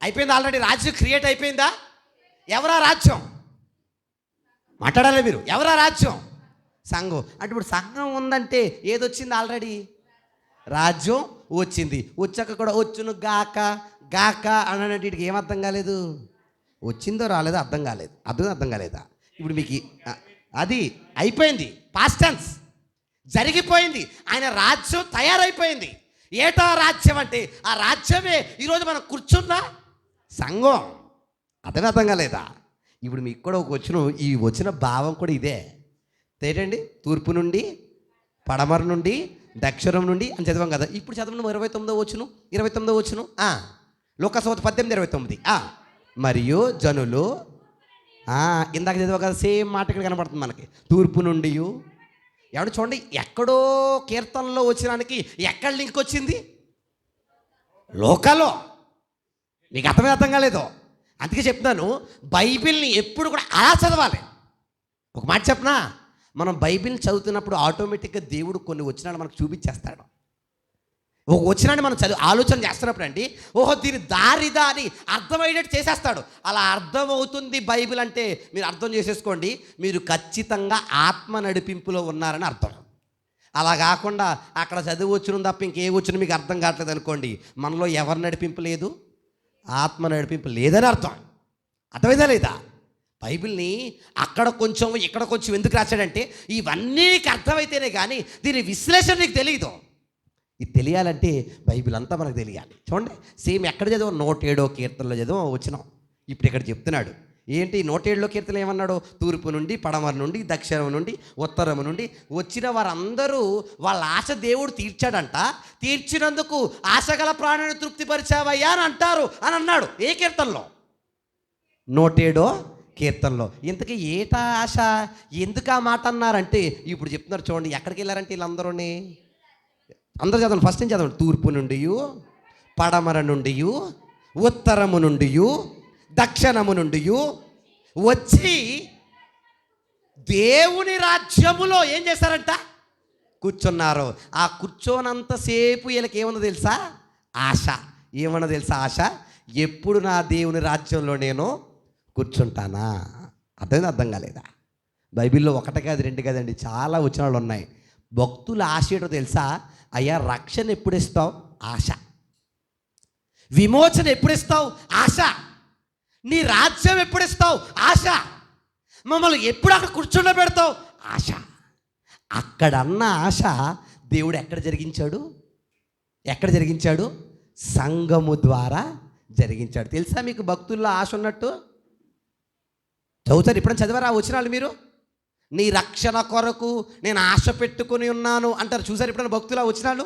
అయిపోయిందా? ఆల్రెడీ రాజ్యం క్రియేట్ అయిపోయిందా? ఎవరా రాజ్యం? మాట్లాడాలి మీరు. ఎవరా రాజ్యం? సంఘం. అంటే ఇప్పుడు సంఘం ఉందంటే ఏదొచ్చింది? ఆల్రెడీ రాజ్యం వచ్చింది. వచ్చాక కూడా వచ్చును గాక గాక అనంటే వీటికి ఏం అర్థం కాలేదు? వచ్చిందో రాలేదో అర్థం కాలేదు. అర్థం కాలేదా? ఇప్పుడు మీకు అది అయిపోయింది. పాస్ట్ టెన్స్ జరిగిపోయింది. ఆయన రాజ్యం తయారైపోయింది. ఏటా రాజ్యం అంటే ఆ రాజ్యమే ఈరోజు మనం కూర్చున్న సంఘం. అర్థం కాలేదా? ఇప్పుడు మీకు కూడా ఈ వచ్చిన భావం కూడా ఇదే. ఏంటండి? తూర్పు నుండి పడమర నుండి దక్షిణం నుండి అని చదివాం కదా. ఇప్పుడు చదవండి 29వ వచనం. లోకాసువార్త 18:29. మరియు జనులు ఇందాక చదివా కదా, సేమ్ మాట ఇక్కడ కనపడుతుంది మనకి. తూర్పు నుండి ఎవడు చూడండి, ఎక్కడో కీర్తనలో వచ్చినానికి ఎక్కడ లింక్ వచ్చింది? లోకాలో. మీకు అర్థం కాలేదు. అందుకే చెప్తున్నాను, బైబిల్ని ఎప్పుడు కూడా అలా చదవాలి. ఒక మాట చెప్పనా, మనం బైబిల్ని చదువుతున్నప్పుడు ఆటోమేటిక్గా దేవుడు కొన్ని వచనాలు మనకు చూపించేస్తాడు. ఒక వచనాన్ని మనం ఆలోచన చేస్తున్నప్పుడు అండి, ఓహో దీని దారిదా అని అర్థమయ్యేటట్టు చేసేస్తాడు. అలా అర్థమవుతుంది బైబిల్ అంటే మీరు అర్థం చేసేసుకోండి, మీరు ఖచ్చితంగా ఆత్మ నడిపింపులో ఉన్నారని అర్థం. అలా కాకుండా అక్కడ చదువు వచ్చిన తప్ప ఇంకే వచ్చిన మీకు అర్థం కావట్లేదు అనుకోండి, మనలో ఎవరి నడిపింపు లేదు? ఆత్మ నడిపింపు లేదని అర్థం. అర్థమైందా లేదా? బైబిల్ని అక్కడ కొంచెం ఇక్కడ కొంచెం ఎందుకు రాశాడంటే ఇవన్నీ నీకు అర్థమైతేనే కానీ దీని విశ్లేషణ నీకు తెలియదు. ఇది తెలియాలంటే బైబిల్ అంతా మనకు తెలియాలి. చూడండి, సేమ్ ఎక్కడ చదివాం? 107వ కీర్తనలో చదివాం వచ్చినాం. ఇప్పుడు ఇక్కడ చెప్తున్నాడు ఏంటి? 107లో కీర్తన ఏమన్నాడు? తూర్పు నుండి పడమర నుండి దక్షిణం నుండి ఉత్తరం నుండి వచ్చిన వారందరూ వాళ్ళ ఆశ దేవుడు తీర్చాడంట. తీర్చినందుకు ఆశగల ప్రాణుని తృప్తిపరిచావయ్యా అని అంటారు అని అన్నాడు. ఏ కీర్తనలో? 107వ కీర్తనలో. ఇంతకీ ఏటా ఆశ? ఎందుకు ఆ మాట అన్నారంటే ఇప్పుడు చెప్తున్నారు. చూడండి, ఎక్కడికి వెళ్ళారంటే వీళ్ళందరూని అందరూ చదవండి. ఫస్ట్ నుంచి చదవండి. తూర్పు నుండి పడమర నుండి ఉత్తరము నుండి దక్షిణము నుండి వచ్చి దేవుని రాజ్యములో ఏం చేశారంట? కూర్చున్నారు. ఆ కూర్చోనంతసేపు వీళ్ళకి ఏమన్నా తెలుసా? ఆశ. ఏమన్నా తెలుసా? ఆశ. ఎప్పుడు నా దేవుని రాజ్యంలో నేను కూర్చుంటానా? అర్థం కాలేదా? బైబిల్లో ఒకటి కాదు రెండు కాదండి, చాలా వచనాలు ఉన్నాయి. భక్తుల ఆశ ఏంటో తెలుసా? అయ్యా రక్షణ ఎప్పుడు ఇస్తావు? ఆశ. విమోచన ఎప్పుడు ఇస్తావు? ఆశ. నీ రాజ్యం ఎప్పుడు ఇస్తావు? ఆశ. మమ్మల్ని ఎప్పుడు అక్కడ కూర్చుండబెడతావు? ఆశ. అక్కడన్న ఆశ దేవుడు ఎక్కడ జరిగించాడు? సంఘము ద్వారా జరిగించాడు. తెలుసా మీకు భక్తుల్లో ఆశ ఉన్నట్టు? చదువుతారు. ఎప్పుడైనా చదివారా ఆ వచనాలు మీరు? నీ రక్షణ కొరకు నేను ఆశ పెట్టుకుని ఉన్నాను అంటారు. చూసారు ఎప్పుడైనా భక్తులు ఆ వచనాలు?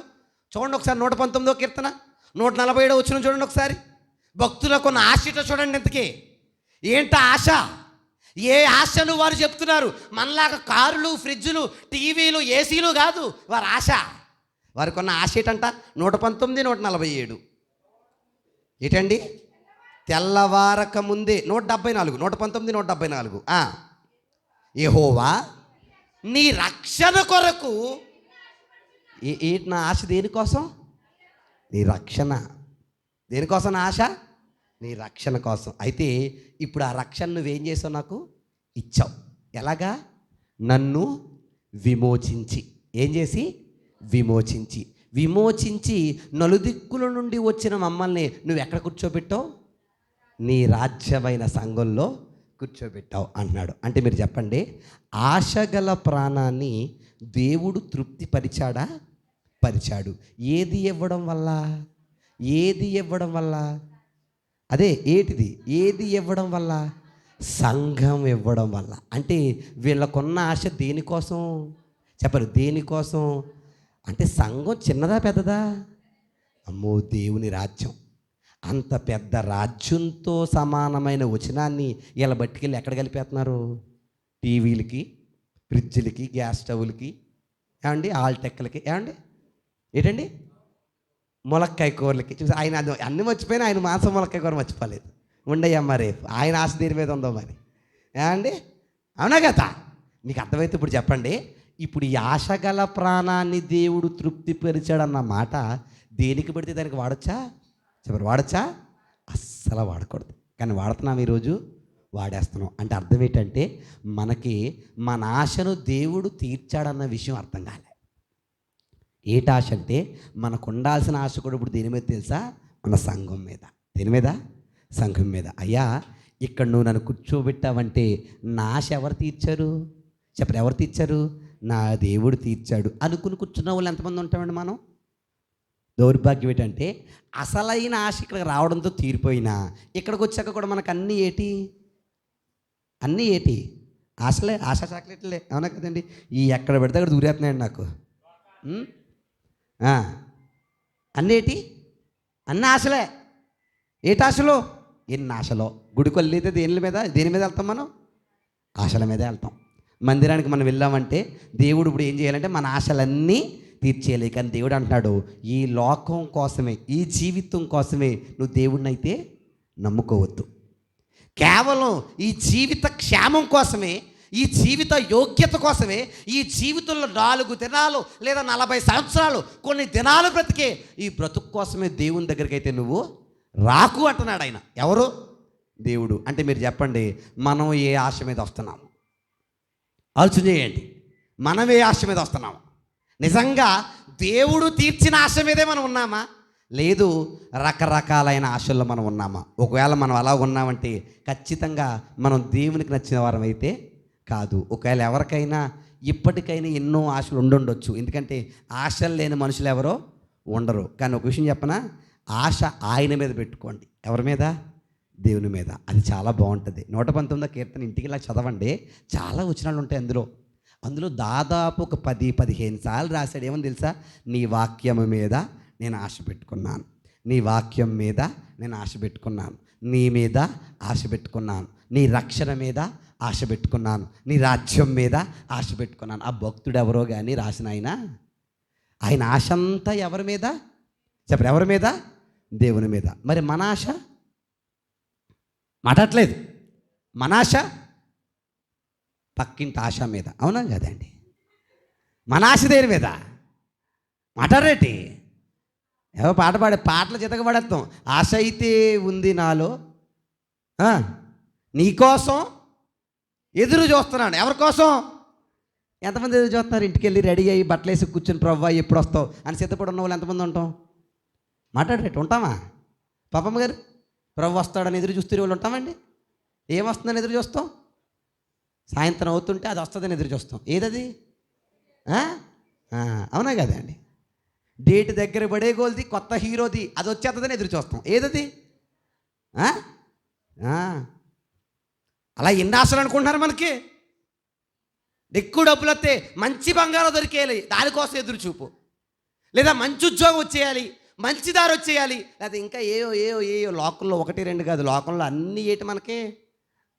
చూడండి ఒకసారి 119వ కీర్తన 147వ వచనం చూడండి ఒకసారి. భక్తులకు ఉన్న ఆశ చూడండి. ఎంతకీ ఏంట ఆశ? ఏ ఆశలు వారు చెప్తున్నారు? మనలాగా కారులు, ఫ్రిడ్జులు, టీవీలు, ఏసీలు కాదు వారి ఆశ. వారికి ఉన్న ఆశ ఏంటంట? 119, 147 ఏంటండి? తెల్లవారక ముందే 174, 119, 174. యెహోవా నీ రక్షణ కొరకు. ఏంటి నా ఆశ? దేనికోసం? నీ రక్షణ. దేనికోసం నా ఆశ? నీ రక్షణ కోసం. అయితే ఇప్పుడు ఆ రక్షణ నువ్వేం చేసావు? నాకు ఇచ్చావు. ఎలాగా? నన్ను విమోచించి. ఏం చేసి? విమోచించి నలుదిక్కుల నుండి వచ్చిన మమ్మల్ని నువ్వు ఎక్కడ కూర్చోబెట్టావు? నీ రాజ్యమైన సంఘంలో కూర్చోబెట్టావు అన్నాడు. అంటే మీరు చెప్పండి, ఆశగల ప్రాణాన్ని దేవుడు తృప్తిపరిచాడా? పరిచాడు. ఏది ఇవ్వడం వల్ల? అదే ఏటిది? ఏది ఇవ్వడం వల్ల? సంఘం ఇవ్వడం వల్ల. అంటే వీళ్ళకున్న ఆశ దేనికోసం చెప్పరు? దేనికోసం అంటే సంఘం చిన్నదా పెద్దదా? అమ్మో, దేవుని రాజ్యం. అంత పెద్ద రాజ్యంతో సమానమైన వచనాన్ని ఇలా బట్టికెళ్ళి ఎక్కడ కలిపేస్తున్నారు? టీవీలకి, ఫ్రిడ్జ్లకి, గ్యాస్ స్టవ్లకి, ఏమండి ఆల్టెక్కలకి, ఏమండి ఏంటండి ములక్కాయ కూరలకి. చూసి ఆయన అన్ని మర్చిపోయినా ఆయన మాంసం ములక్కాయ కూర మర్చిపోలేదు. ఉండయ్యమ్మ రేపు ఆయన ఆశ దీని మీద ఉందో మరి. ఏమండి? అవునా కదా? మీకు అర్థమైతే ఇప్పుడు చెప్పండి. ఇప్పుడు ఈ ఆశ గల ప్రాణాన్ని దేవుడు తృప్తిపరిచాడన్న మాట దేనికి పడితే దానికి వాడచ్చా? చెప్పరు, వాడచ్చా? అస్సలు వాడకూడదు. కానీ వాడుతున్నాం ఈరోజు, వాడేస్తున్నాం. అంటే అర్థం ఏంటంటే మనకి మన ఆశను దేవుడు తీర్చాడన్న విషయం అర్థం కాలే. ఏట ఆశ అంటే మనకు ఉండాల్సిన ఆశ కూడా ఇప్పుడు దేని మీద తెలుసా? మన సంఘం మీద. దేని మీద? సంఘం మీద. అయ్యా, ఇక్కడ నువ్వు నన్ను కూర్చోబెట్టావంటే నా ఆశ ఎవరు తీర్చారు? చెప్పరు, ఎవరు తీర్చారు? నా దేవుడు తీర్చాడు అనుకుని కూర్చున్న వాళ్ళు ఎంతమంది ఉంటామండి మనం? దౌర్భాగ్యం ఏంటంటే అసలైన ఆశ ఇక్కడికి రావడంతో తీరిపోయినా ఇక్కడికి వచ్చాక కూడా మనకు అన్నీ ఏటి ఆశలే, ఆశ చాక్లెట్లే. అవునా కదండి? ఈ ఎక్కడ పెడితే అక్కడ దూరేస్తున్నాయండి నాకు. అన్నీ అన్ని ఆశలే. ఏటి ఆశలు? ఎన్ని ఆశలో. గుడికి వెళ్ళితే దేని మీద వెళ్తాం మనం? ఆశల మీదే వెళ్తాం. మందిరానికి మనం వెళ్ళామంటే దేవుడు ఇప్పుడు ఏం చేయాలంటే మన ఆశలన్నీ తీర్చేయాలి. కానీ దేవుడు అంటున్నాడు, ఈ లోకం కోసమే, ఈ జీవితం కోసమే నువ్వు దేవుడిని అయితే నమ్ముకోవద్దు. కేవలం ఈ జీవిత క్షేమం కోసమే, ఈ జీవిత యోగ్యత కోసమే, ఈ జీవితంలో 4 దినాలు లేదా 40 సంవత్సరాలు కొన్ని దినాలు బ్రతికే ఈ బ్రతుకు కోసమే దేవుని దగ్గరికి అయితే నువ్వు రాకు అంటున్నాడు ఆయన. ఎవరు? దేవుడు. అంటే మీరు చెప్పండి, మనం ఏ ఆశ మీద వస్తున్నాము? ఆలోచన చేయండి. మనం ఏ ఆశ మీద వస్తున్నాము? నిజంగా దేవుడు తీర్చిన ఆశ మీదే మనం ఉన్నామా? లేదు, రకరకాలైన ఆశల్లో మనం ఉన్నామా? ఒకవేళ మనం అలా ఉన్నామంటే ఖచ్చితంగా మనం దేవునికి నచ్చిన వారం అయితే కాదు. ఒకవేళ ఎవరికైనా ఇప్పటికైనా ఎన్నో ఆశలు ఉండొచ్చు. ఎందుకంటే ఆశలు లేని మనుషులు ఎవరో ఉండరు. కానీ ఒక విషయం చెప్పనా, ఆశ ఆయన మీద పెట్టుకోండి. ఎవరి మీద? దేవుని మీద. అది చాలా బాగుంటుంది. 119వ కీర్తన ఇంటికి ఇలా చదవండి. చాలా వచనాలు ఉంటాయి అందులో దాదాపు ఒక 10-15 సార్లు రాశాడు. ఏమని తెలుసా? నీ వాక్యం మీద నేను ఆశ పెట్టుకున్నాను, నీ వాక్యం మీద నేను ఆశ పెట్టుకున్నాను, నీ మీద ఆశ పెట్టుకున్నాను, నీ రక్షణ మీద ఆశ పెట్టుకున్నాను, నీ రాజ్యం మీద ఆశ పెట్టుకున్నాను. ఆ భక్తుడు ఎవరో కానీ రాసిన ఆయన ఆశ అంతా ఎవరి మీద? చెప్పరు, ఎవరి మీద? దేవుని మీద. మరి మన ఆశ మాట్లాడట్లేదు. మన ఆశ పక్కింటి ఆశ మీద. అవునా కదండి? మన ఆశ దేని మీద? మాట్లాడరేటి? ఏవో పాటలు చితకబడేస్తాం. ఆశ అయితే ఉంది నాలో, నీకోసం ఎదురు చూస్తున్నాను. ఎవరి కోసం? ఎంతమంది ఎదురు చూస్తున్నారు? ఇంటికి వెళ్ళి రెడీ అయ్యి బట్టలు వేసి కూర్చొని, ప్రవ్వా ఎప్పుడు వస్తావు అని సిద్ధపడి ఉన్న వాళ్ళు ఎంతమంది ఉంటాం? మాట్లాడరేటి? ఉంటామా? పాపమ్మ గారు, ప్రభు వస్తాడని ఎదురు చూస్తున్న వాళ్ళు ఉంటామండి? ఏమొస్తుందని ఎదురు చూస్తాం? సాయంత్రం అవుతుంటే అది వస్తుందని ఎదురు చూస్తాం. ఏదది? అవునా కదా అండి? డేట్ దగ్గర పడే గోల్ది, కొత్త హీరోది, అది వచ్చేస్తుందని ఎదురు చూస్తాం. ఏదది? అలా ఎన్ని ఆశలు అనుకుంటున్నారు మనకి? ఎక్కువ డబ్బులు వస్తే మంచి బంగారం దొరికేయాలి, దానికోసం ఎదురు చూపు. లేదా మంచి ఉద్యోగం వచ్చేయాలి, మంచి దారి వచ్చేయాలి, లేదా ఇంకా ఏయో లోకంలో 1-2 కాదు, లోకంలో అన్నీ మనకి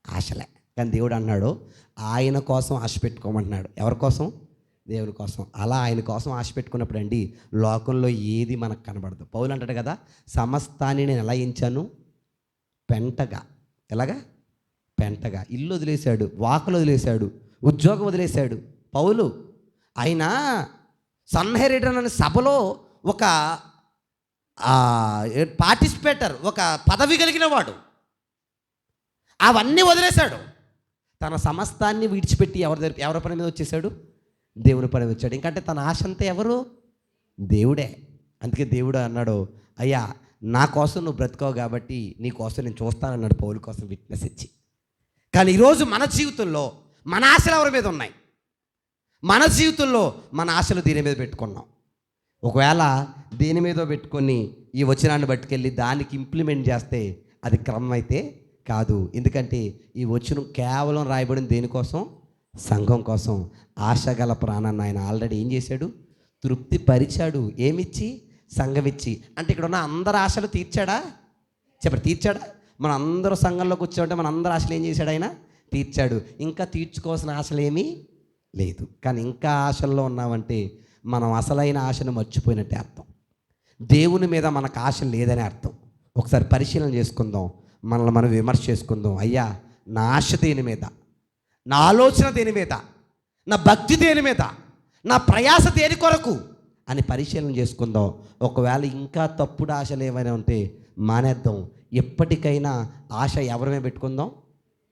ఆశలే. కానీ దేవుడు అన్నాడు, ఆయన కోసం ఆశ పెట్టుకోమంటున్నాడు. ఎవరి కోసం? దేవుని కోసం. అలా ఆయన కోసం ఆశ పెట్టుకున్నప్పుడు అండి లోకంలో ఏది మనకు కనబడదు. పౌలు అంటాడు కదా, సమస్తాన్ని నేను ఎలా ఎంచాను? పెంటగా. ఎలాగా? పెంటగా. ఇల్లు వదిలేశాడు, వాకులు వదిలేశాడు, ఉద్యోగం వదిలేశాడు పౌలు. ఆయన సన్హెరిడన్ అనే సభలో ఒక పార్టిసిపేటర్, ఒక పదవి కలిగిన వాడు. అవన్నీ వదిలేశాడు. తన సమస్తాన్ని విడిచిపెట్టి ఎవరి పని మీద వచ్చేసాడు? దేవుని పని వచ్చాడు. ఇంకంటే తన ఆశ అంతా ఎవరు? దేవుడే. అందుకే దేవుడు అన్నాడు, అయ్యా నా కోసం నువ్వు బ్రతుకోవు కాబట్టి నీ కోసం నేను చూస్తానన్నాడు పౌలు కోసం విట్నెస్ ఇచ్చి. కానీ ఈరోజు మన జీవితంలో మన ఆశలు ఎవరి మీద ఉన్నాయి? మన జీవితంలో మన ఆశలు దీని మీద పెట్టుకున్నాం. ఒకవేళ దేని మీదో పెట్టుకొని ఈ వచనాన్ని పట్టుకెళ్ళి దానికి ఇంప్లిమెంట్ చేస్తే అది క్రమం అయితే కాదు. ఎందుకంటే ఈ వచనం కేవలం రాయబడింది దేనికోసం? సంఘం కోసం. ఆశ గల ప్రాణాన్ని ఆయన ఆల్రెడీ ఏం చేశాడు? తృప్తి పరిచాడు. ఏమిచ్చి? సంఘం ఇచ్చి. అంటే ఇక్కడ ఉన్న అందరి ఆశలు తీర్చాడా? చెప్పండి, తీర్చాడా? మన అందరూ సంఘంలోకి వచ్చామంటే మన అందరి ఆశలు ఏం చేశాడు? ఆయన తీర్చాడు. ఇంకా తీర్చుకోవాల్సిన ఆశలు ఏమీ లేదు. కానీ ఇంకా ఆశల్లో ఉన్నామంటే మనం అసలైన ఆశను మర్చిపోయినట్టే అర్థం. దేవుని మీద మనకు ఆశ లేదని అర్థం. ఒకసారి పరిశీలన చేసుకుందాం, మనల్ని మనం విమర్శ చేసుకుందాం. అయ్యా నా ఆశ దేని మీద? నా ఆలోచన దేని మీద? నా భక్తి దేని మీద, నా ప్రయాస దేని కొరకు అని పరిశీలన చేసుకుందాం. ఒకవేళ ఇంకా తప్పుడు ఆశలు ఏమైనా ఉంటే మానేద్దాం. ఎప్పటికైనా ఆశ ఎవరి పెట్టుకుందాం?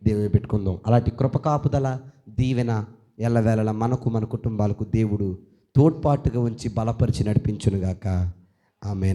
దేవుని పెట్టుకుందాం. అలాంటి కృప కాపుదల దీవెన ఎల్లవేళలా మనకు మన కుటుంబాలకు దేవుడు తోడ్పాటుగా ఉంచి బలపరిచి నడిపించునుగాక. ఆమేన్.